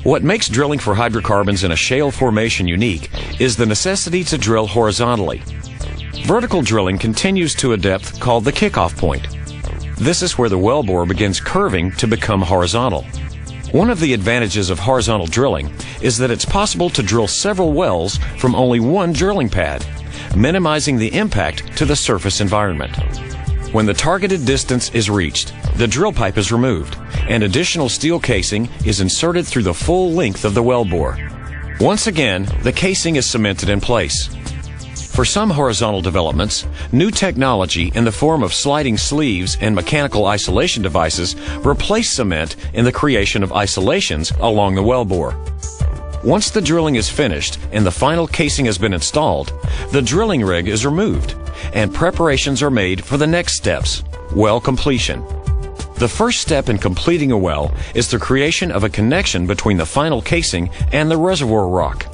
What makes drilling for hydrocarbons in a shale formation unique is the necessity to drill horizontally. Vertical drilling continues to a depth called the kickoff point. This is where the wellbore begins curving to become horizontal. One of the advantages of horizontal drilling is that it's possible to drill several wells from only one drilling pad, minimizing the impact to the surface environment. When the targeted distance is reached, the drill pipe is removed, and additional steel casing is inserted through the full length of the wellbore. Once again, the casing is cemented in place. For some horizontal developments, new technology in the form of sliding sleeves and mechanical isolation devices replace cement in the creation of isolations along the wellbore. Once the drilling is finished and the final casing has been installed, the drilling rig is removed and preparations are made for the next steps, well completion. The first step in completing a well is the creation of a connection between the final casing and the reservoir rock.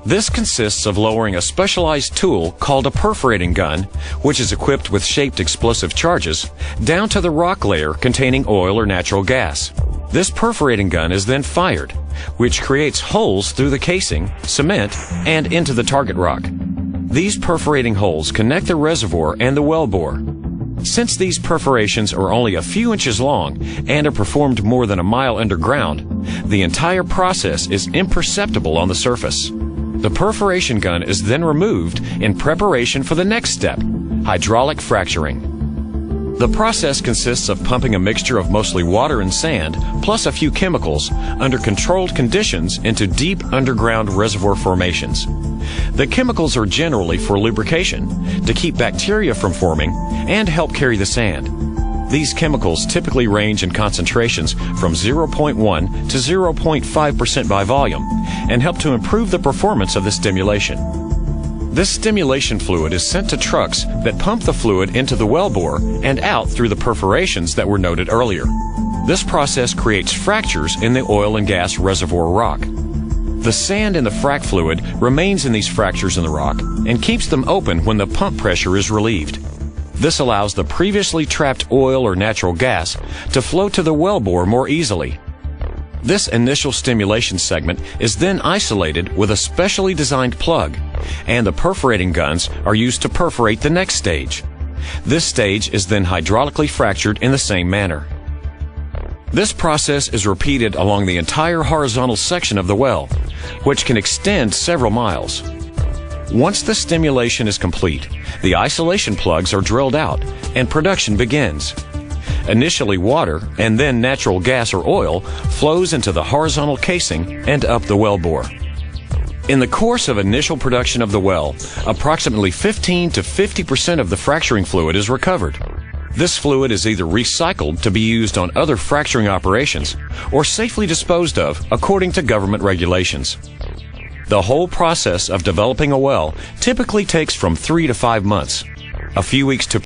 This consists of lowering a specialized tool called a perforating gun, which is equipped with shaped explosive charges, down to the rock layer containing oil or natural gas. This perforating gun is then fired, which creates holes through the casing, cement, and into the target rock. These perforating holes connect the reservoir and the wellbore. Since these perforations are only a few inches long and are performed more than a mile underground, the entire process is imperceptible on the surface. The perforation gun is then removed in preparation for the next step, hydraulic fracturing. The process consists of pumping a mixture of mostly water and sand, plus a few chemicals, under controlled conditions into deep underground reservoir formations. The chemicals are generally for lubrication, to keep bacteria from forming, and help carry the sand. These chemicals typically range in concentrations from 0.1 to 0.5% by volume, and help to improve the performance of the stimulation. This stimulation fluid is sent to trucks that pump the fluid into the wellbore and out through the perforations that were noted earlier. This process creates fractures in the oil and gas reservoir rock. The sand in the frac fluid remains in these fractures in the rock and keeps them open when the pump pressure is relieved. This allows the previously trapped oil or natural gas to flow to the wellbore more easily. This initial stimulation segment is then isolated with a specially designed plug, and the perforating guns are used to perforate the next stage. This stage is then hydraulically fractured in the same manner. This process is repeated along the entire horizontal section of the well, which can extend several miles. Once the stimulation is complete, the isolation plugs are drilled out and production begins. Initially water and then natural gas or oil flows into the horizontal casing and up the wellbore. In the course of initial production of the well, approximately 15 to 50% of the fracturing fluid is recovered. This fluid is either recycled to be used on other fracturing operations or safely disposed of according to government regulations. The whole process of developing a well typically takes from 3 to 5 months, a few weeks to